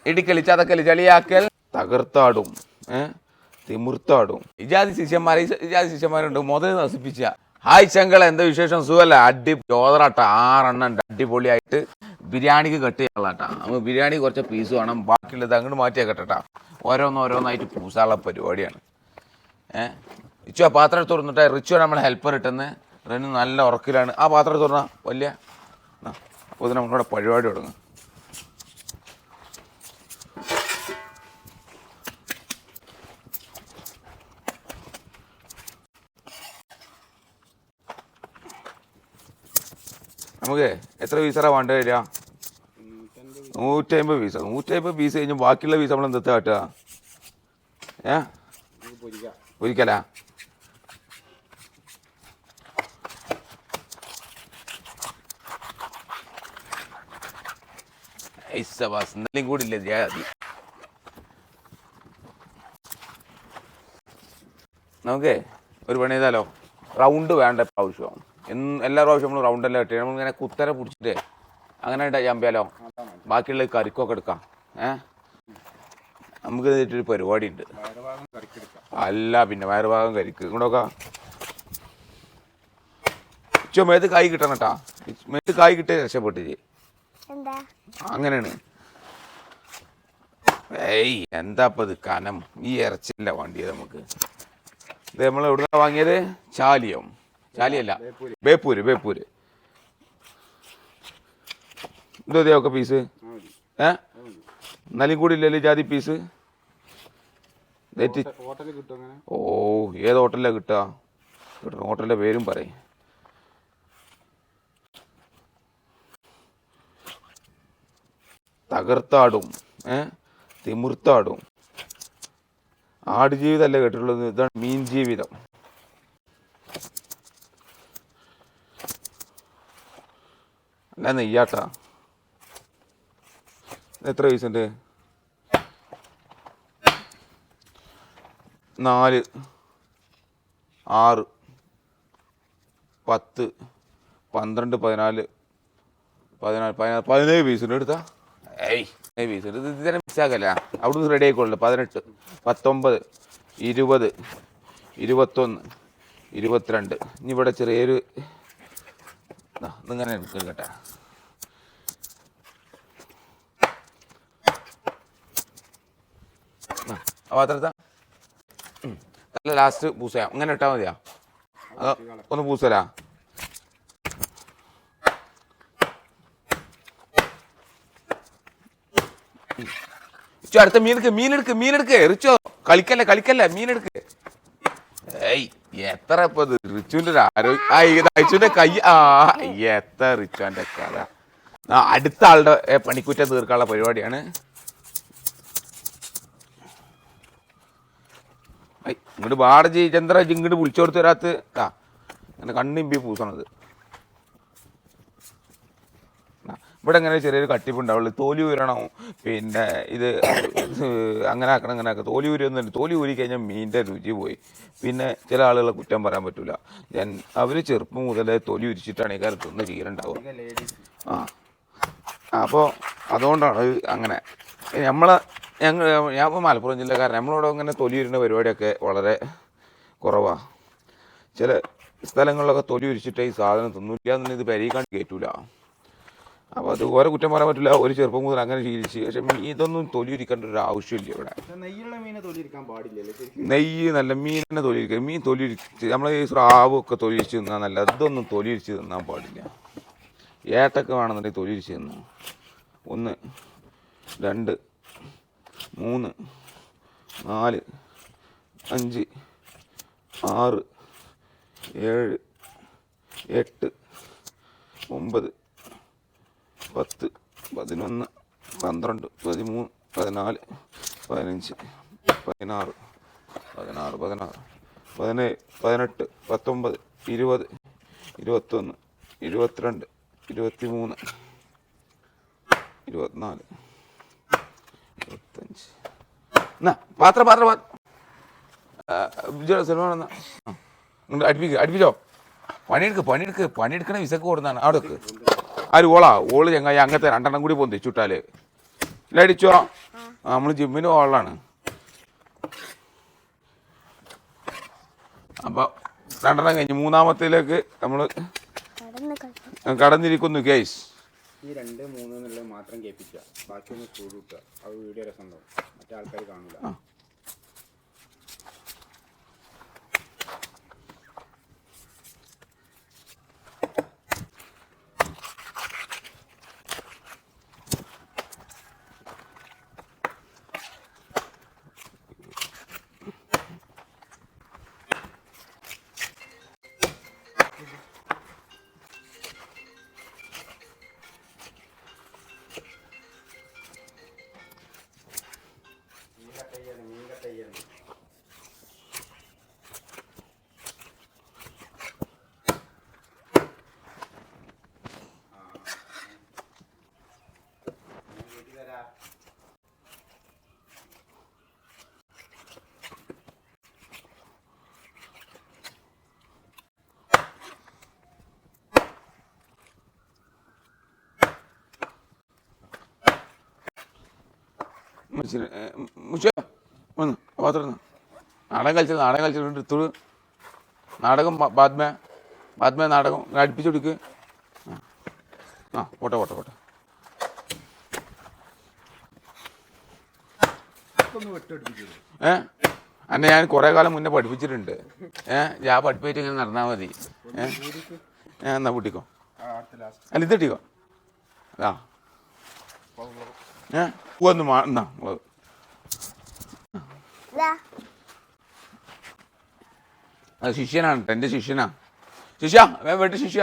ഇടിക്കല് ചതക്കല് ചളിയാക്കൽ തകർത്താടും തിമിർത്താടും ഇജാതി ശിഷ്യന്മാരുണ്ട് മുതൽ നശിപ്പിച്ച ഹായ് ചങ്കള എന്താ വിശേഷം സുഖല്ല ചോദറാട്ട 6 എണ്ണം ഉണ്ട് അടിപൊളിയായിട്ട് ബിരിയാണിക്ക് കട്ട് ചെയ്യാനുള്ളട്ടാ നമുക്ക് ബിരിയാണി കുറച്ച് പീസ് വേണം ബാക്കിയുള്ളത് അങ്ങോട്ട് മാറ്റിയാൽ കെട്ടട്ടാ ഓരോന്നോരോന്നായിട്ട് പൂസാനുള്ള പരിപാടിയാണ് റിച്ചു ആ പാത്രം തുറന്നിട്ട് റിച്ചു നമ്മളെ ഹെൽപ്പർ ഇട്ടെന്ന് റെനു നല്ല ഉറക്കിലാണ് ആ പാത്രം തുറന്ന വലിയ അപ്പോൾ ഇത് നമ്മളിവിടെ പരിപാടി തുടങ്ങും നമുക്ക് എത്ര പീസാണ് വേണ്ടത് വരിക 150 പീസ് 150 പീസ് കഴിഞ്ഞ് ബാക്കിയുള്ള പീസ് നമ്മൾ എന്താ കാട്ടുക പൊരിക്കലാ ഇന്നലെയും കൂടി ഇല്ലേ ജാതി നമുക്ക് ഒരു പണി ചെയ്താലോ റൗണ്ട് വേണ്ട പ്രാവശ്യം എല്ലാ പ്രാവശ്യം നമ്മൾ റൗണ്ടല്ല കിട്ടിയ നമ്മളിങ്ങനെ കുത്തര പിടിച്ചിട്ട് അങ്ങനെ ചമ്പിയാലോ ബാക്കിയുള്ള കറിക്കൊക്കെ എടുക്കാം നമുക്ക് ഇതിട്ടൊരു പരിപാടി ഉണ്ട് അല്ല പിന്നെ വയറുഭാഗം കരിക്ക് ഇങ്ങോട്ടൊക്കെ മേത്ത് കായ് കിട്ടണം കേട്ടാ മേത്ത് കായ് കിട്ടിയ രക്ഷപ്പെട്ടിച്ച് അങ്ങനെയാണ് എന്താപ്പ ഇത് കനം ഈ ഇറച്ചില്ല വണ്ടിയത് നമുക്ക് ഇത് നമ്മൾ എവിടുന്നാ വാങ്ങിയത് ചാലിയല്ല ബേപ്പൂര് ഇതൊക്കെ പീസ് എന്നാലും കൂടി ഇല്ലല്ലോ ജാതി പീസ് ഓ ഏത് ഹോട്ടലിലാണ് കിട്ടുക ഹോട്ടലിൻ്റെ പേരും പറയും തകർത്താടും തിമിർത്താടും ആടുജീവിതമല്ലേ കേട്ടിട്ടുള്ളത് ഇതാണ് മീൻ ജീവിതം അല്ല നെയ്യാട്ടാ എത്ര പീസുണ്ട് 4 6 10 12 14 17 പീസുണ്ട് എടുത്താ പീസ് ഇതിനെ മിസ്സാക്കല്ല അവിടുന്ന് റെഡി ആയിക്കോളൂ 18 19 20 21 22 ഇനി ഇവിടെ ചെറിയൊരു ഇങ്ങനെ എടുക്കുക കേട്ടാ പാത്രത്താ നല്ല ലാസ്റ്റ് പൂസയാ അങ്ങനെ ഇട്ടാൽ മതിയാ അതോ ഒന്ന് പൂസലാ അടുത്ത മീനെടുക്ക് റിച്ചോ കളിക്കല്ലേ മീനെടുക്ക് എത്ര ഇപ്പൊ റിച്ചുവിന്റെ ഒരു ആരോഗ്യം റിച്ചുവിന്റെ കൈ എത്ര റിച്ചുവിന്റെ കഥ അടുത്ത ആളുടെ പണിക്കുറ്റം തീർക്കാനുള്ള പരിപാടിയാണ് ഇങ്ങോട്ട് ബാടജി ചന്ദ്ര ഇങ്ങോട്ട് വിളിച്ചു കൊടുത്ത് വരാത്ത അങ്ങനെ കണ്ണിമ്പി പൂസണത് ഇവിടെ അങ്ങനെ ചെറിയൊരു കട്ടിപ്പ് ഉണ്ടാവുള്ളൂ തോലി ഊരണം പിന്നെ ഇത് അങ്ങനെ ആക്കണം തോലി ഊരിയൊന്നും തോലി ഊരി കഴിഞ്ഞാൽ മീനിൻ്റെ രുചി പോയി പിന്നെ ചില ആളുകളെ കുറ്റം പറയാൻ പറ്റില്ല അവർ ചെറുപ്പം മുതലേ തൊലി ഉരിച്ചിട്ടാണ് ഈ കാലത്ത് ഒന്ന് ചീരുണ്ടാവുക അപ്പോൾ അതുകൊണ്ടാണ് അങ്ങനെ ഞാൻ ഇപ്പോൾ മലപ്പുറം ജില്ലക്കാരൻ നമ്മളിവിടെ അങ്ങനെ തൊലി ഉരുന്ന പരിപാടിയൊക്കെ വളരെ കുറവാണ് ചില സ്ഥലങ്ങളിലൊക്കെ തൊലി ഉരിച്ചിട്ട് ഈ സാധനം തിന്നില്ല എന്നുണ്ടെങ്കിൽ ഇത് പെരീക്കാണ്ട് കയറ്റൂല അപ്പോൾ അത് ഓരോ കുറ്റം പറയാൻ പറ്റില്ല ഒരു ചെറുപ്പം മുതൽ അങ്ങനെ ശീലിച്ച് പക്ഷെ ഇതൊന്നും തൊലി ഉരിക്കേണ്ട ഒരു ആവശ്യമില്ല ഇവിടെ നെയ്യ് നല്ല മീനിനെ തൊലിയിരിക്കുക മീൻ തൊലിയിരിച്ച് നമ്മൾ ഈ സ്രാവും ഒക്കെ തൊലിരിച്ച് തിന്നാൽ നല്ല ഇതൊന്നും തൊലിരിച്ച് തിന്നാൻ പാടില്ല ഏട്ടൊക്കെ വേണമെന്നുണ്ടെങ്കിൽ തൊലിരിച്ച് തിന്നാം 1 2 3 4 5 6 7 8 9 10 11 12 13 14 15 16 17 18 19 20 21 22 23 24 25 എന്നാ പാത്രം അടുപ്പിച്ചോ പണിയെടുക്കണ വിസക്ക് കൊടുത്താണ് അവിടെ ഓള് ചങ്ങായി അങ്ങനത്തെ 2 എണ്ണം കൂടി പോന്നു ചുട്ടാല് ഇല്ല അടിച്ചോ നമ്മൾ ജിമ്മിന് പോകാനുള്ളതാണ്. അപ്പോൾ 2 കഴിഞ്ഞ് 3-ാമത്തേലേക്ക് നമ്മൾ കടന്നിരിക്കുന്നു ഗൈസ്. ഈ 2, 3 എന്നുള്ളത് മാത്രം കേൾപ്പിക്കുക, ബാക്കിയൊന്ന് ചൂട് കിട്ടുക. അത് വീഡിയോ രസം ഉണ്ടാവും, മറ്റേ ആൾക്കാർ കാണില്ല. വന്ന് പാത്രം നാടകം കളിച്ചിട്ടുണ്ട് എടുത്തോളൂ. നാടകം ബാദ്മ നാടകം അടുപ്പിച്ചു കൊടുക്ക്. പോട്ടെ അന്നെ ഞാൻ കുറേ കാലം മുന്നേ പഠിപ്പിച്ചിട്ടുണ്ട്. ഞാൻ പഠിപ്പിച്ചിട്ട് ഇങ്ങനെ നടന്നാൽ മതി. എന്നാ പൊട്ടിക്കോ, അല്ല ഇത് ഇട്ടിക്കോ. ഒന്ന് എന്നാ ശിഷ്യനാണ്, എൻ്റെ ശിഷ്യനാ. വീട്ടിൽ ശിഷ്യ.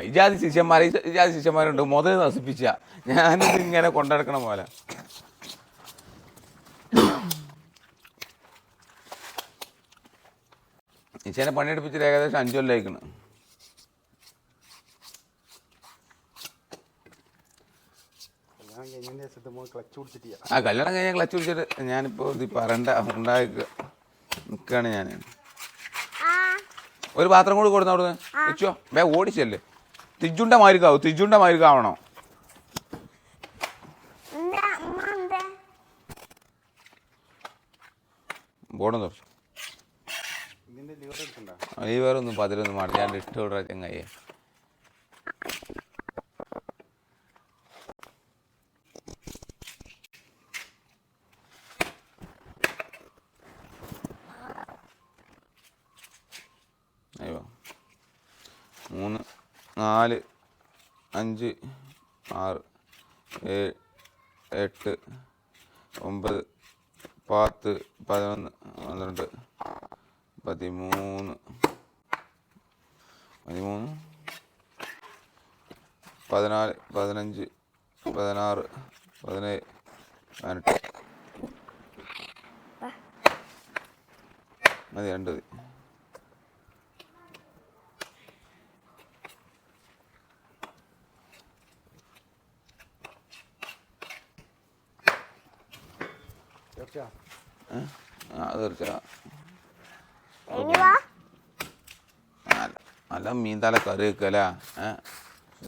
ഇജാതി ശിഷ്യന്മാരുണ്ട്. മുതൽ നശിപ്പിച്ച ഞാനിത് ഇങ്ങനെ കൊണ്ടുനടക്കണ പോലെ. ഈശേനെ പണിയെടുപ്പിച്ചിട്ട് ഏകദേശം 5 കൊല്ലമായിക്കണ്. കല്യാണം കഴിഞ്ഞാൽ ക്ലച്ച് പിടിച്ചിട്ട് ഞാനിപ്പോൾ ഇത് പറയണ്ട ഉണ്ടായി നിൽക്കുകയാണ് ഞാൻ. ഒരു പാത്രം കൂടി കൊടുന്ന അവിടുന്ന് വെച്ചോ. ഓടിച്ചല്ലേ തിജുണ്ട മാരിക്കാവണോ? ബോർഡും തുറച്ചു. ലിവറൊന്നും 11 മാറി ഞാൻ ഇഷ്ടോടാ ചങ്ങായി. അയ്യോ 3, 4, 5, 6, 7, 8, 9, 10, 11, 12, 13, 14, 15, 16, 17, 18 മതി. 2 മതി. നല്ല മീൻതല കറി വെക്കല.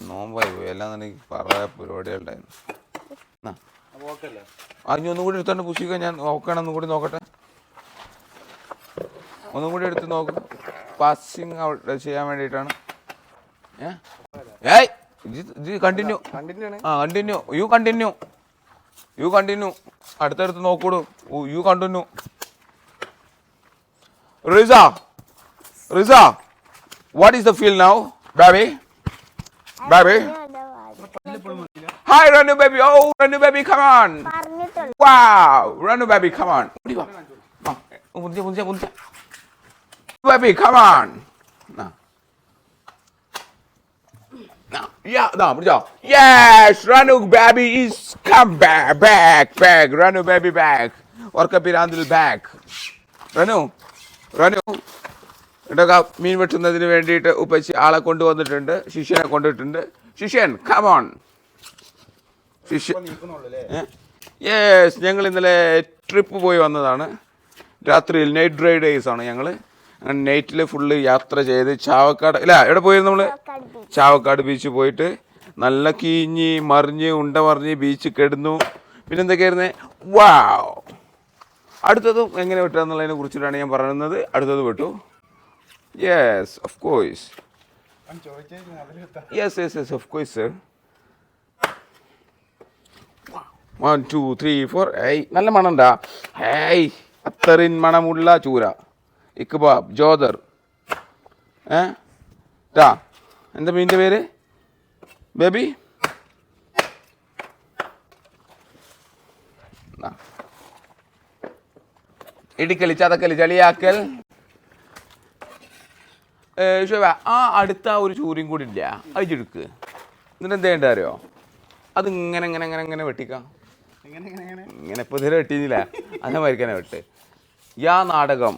നോമ്പായി പോയി. എല്ലാം എനിക്ക് പറയാ പരിപാടികളുണ്ടായിരുന്നു. ഒന്നും കൂടി എടുത്തോണ്ട് പുഷിക്കാൻ ഞാൻ നോക്കണം. ഒന്നും കൂടി നോക്കട്ടെ. ഒന്നും കൂടി എടുത്ത് നോക്ക്. പാസിങ് ഔട്ട് ചെയ്യാൻ വേണ്ടിയിട്ടാണ്. കണ്ടിന്യൂ. You continue. അടുത്തടുത്ത് നോക്കൂടൂ. You continue. Riza, what is the feel now, baby? Hi, Ranu baby. Oh, Ranu baby, come on. Wow, Ranu baby, come on. Baby, come on. Yes, Ranu baby is come back. Ranu baby back. Orka pirandil back. Ranu. ഇതൊക്കെ മീൻ വെട്ടുന്നതിന് വേണ്ടിയിട്ട് ഉപ്പച്ചി ആളെ കൊണ്ടുവന്നിട്ടുണ്ട്. ശിഷ്യനെ കൊണ്ടിട്ടുണ്ട്. ശിഷ്യൻ come on. Yes, ഞങ്ങൾ ഇന്നലെ trip പോയി വന്നതാണ്. രാത്രിയിൽ നൈറ്റ് ഡ്രൈവ് ആണ് ഞങ്ങൾ. നൈറ്റിൽ ഫുള്ള് യാത്ര ചെയ്ത് ചാവക്കാട് എവിടെ പോയിരുന്നു നമ്മൾ? ചാവക്കാട് ബീച്ച് പോയിട്ട് നല്ല കീഞ്ഞ് മറിഞ്ഞ് ഉണ്ട മറിഞ്ഞ് ബീച്ച് കിടന്നു. പിന്നെന്തൊക്കെയായിരുന്നേ വാവ്. അടുത്തതും എങ്ങനെ വെട്ടുക എന്നുള്ളതിനെ കുറിച്ചിട്ടാണ് ഞാൻ പറയുന്നത്. അടുത്തത് വെട്ടു. Yes of course. Yes of course sir. 1 2 3 4. ഏയ് നല്ല മണണ്ടാ. ഹേയ് അത്തറിൻ മണമുള്ള ചൂര ഇക്ബാബ് ജോദർ. ടാ എന്താ മീനിൻ്റെ പേര് ബേബി? ഇടിക്കല് ചതക്കല് ചളിയാക്കൽ. ഷോബ ആ അടുത്ത ഒരു ചൂരിയും കൂടി ഇല്ല, അഴിച്ചെടുക്ക്. എന്നിട്ട് എന്താ ചെയ്യണ്ട അറിയോ? അത് ഇങ്ങനെ ഇങ്ങനെ ഇങ്ങനെ ഇങ്ങനെ വെട്ടിക്കാം. ഇങ്ങനെ ഇപ്പൊ ഇതിൽ വെട്ടിയില്ല, അങ്ങനെ മരിക്കാനെ വെട്ട്. യാ നാടകം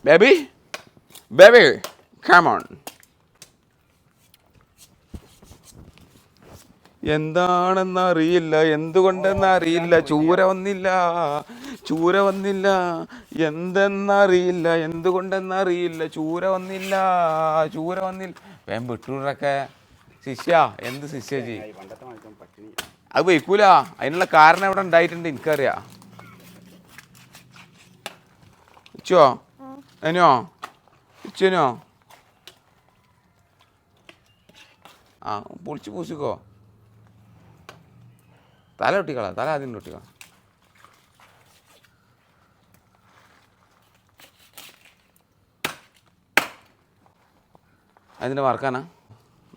ബേബി ബേബി കമോൺ. എന്താണെന്നറിയില്ല, എന്തുകൊണ്ടെന്നറിയില്ല, ചൂര വന്നില്ല, എന്തെന്നറിയില്ല, എന്തുകൊണ്ടെന്നറിയില്ല, ചൂര വന്നില്ല. വേം വിട്ടൂടൊക്കെ ശിഷ്യ. എന്ത് ശിഷ്യജി അത് വയ്ക്കൂല. അതിനുള്ള കാരണം ഇവിടെ ഉണ്ടായിട്ടുണ്ട്, എനിക്കറിയാം. ഇച്ചോ എനിയോ ഇച്ചനോ ആ പൊളിച്ച് പൂസിക്കോ. തല ഒട്ടിക്കളാം, തല ആദ്യം ഒട്ടിക്കാം. അതിൻ്റെ മറക്കാനാ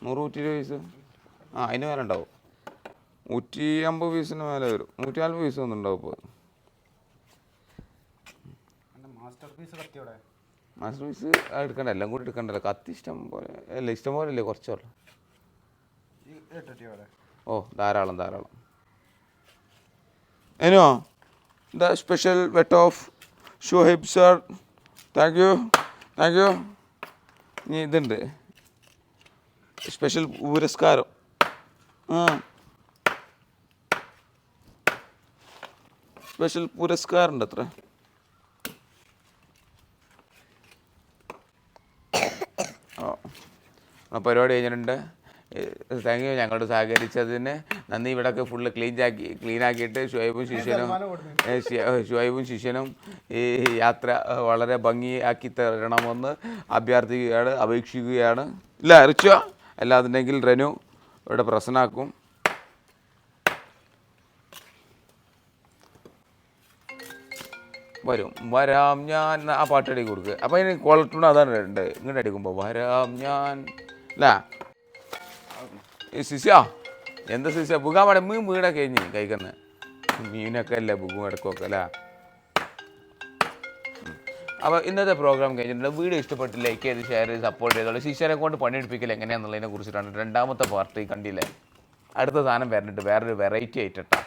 100 120 പീസ്. ആ അതിന് മേലെ ഉണ്ടാവും. 150 പീസിന് മേലെ വരും. 140 പീസ് ഒന്നും ഉണ്ടാവും ഇപ്പോൾ. മാസ്റ്റർ പീസ് എടുക്കണ്ട, എല്ലാം കൂടി എടുക്കണ്ടല്ലോ. കത്തി ഇഷ്ടം പോലെ അല്ല, ഇഷ്ടം പോലെ അല്ലേ, കുറച്ചോളൂ. ഓ ധാരാളം. എനിയോ ദ സ്പെഷ്യൽ വെട്ട് of Shuhaib sir. Thank you. ഇനി ഇതുണ്ട് സ്പെഷ്യൽ പുരസ്കാരം. സ്പെഷ്യൽ പുരസ്കാരം ഉണ്ട് അത്ര. പരിപാടി കഴിഞ്ഞിട്ടുണ്ട്. Thank you. ഞങ്ങളോട് സഹകരിച്ചതിന് നന്ദി. ഇവിടെയൊക്കെ ഫുള്ള് ക്ലീനാക്കിയിട്ട് ഷുഹൈബും ശിഷ്യനും ഈ യാത്ര വളരെ ഭംഗിയാക്കി തരണമെന്ന് അപേക്ഷിക്കുകയാണ്. ഇല്ല റിച്ചോ അല്ലാതുണ്ടെങ്കിൽ റെനു ഇവിടെ പ്രശ്നമാക്കും. വരാം ഞാൻ. ആ പാട്ടടി കൊടുക്കുക. അപ്പം അതിന് ക്വാളിറ്റി അതാണ് ഉണ്ട്. ഇങ്ങോട്ട് അടിക്കുമ്പോൾ വരാം ഞാൻ അല്ല ശിഷ്യ. എന്താ ശിഷ്യ ബുക്കാൻ പാടെ വീടൊക്കെ കഴിഞ്ഞ് കഴിക്കുന്നത് മീനൊക്കെ അല്ലേ ബുക്കും ഇടക്കൊക്കെ അല്ലേ. അപ്പോൾ ഇന്നത്തെ പ്രോഗ്രാം കഴിഞ്ഞിട്ടുണ്ട്. വീഡിയോ ഇഷ്ടപ്പെട്ട് ലൈക്ക് ചെയ്ത് ഷെയർ ചെയ്ത് സപ്പോർട്ട് ചെയ്തോളൂ. ശിഷ്യനെ കൊണ്ട് പണിയെടുപ്പിക്കൽ എങ്ങനെയാണെന്നുള്ളതിനെ കുറിച്ചിട്ടാണ് രണ്ടാമത്തെ പാർട്ട് കണ്ടില്ലേ. അടുത്ത സാധനം വരുന്നുണ്ട്, വേറൊരു വെറൈറ്റി ആയിട്ടാ.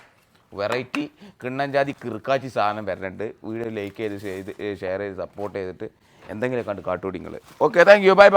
വെറൈറ്റി കിണ്ണൻ ജാതി കിറുക്കാച്ചി സാധനം വരുന്നുണ്ട്. വീഡിയോ ലൈക്ക് ചെയ്ത് ഷെയർ ചെയ്ത് സപ്പോർട്ട് ചെയ്തിട്ട് എന്തെങ്കിലും കണ്ട് കാട്ടുപിടിങ്ങൾ. Okay thank you. ബൈ.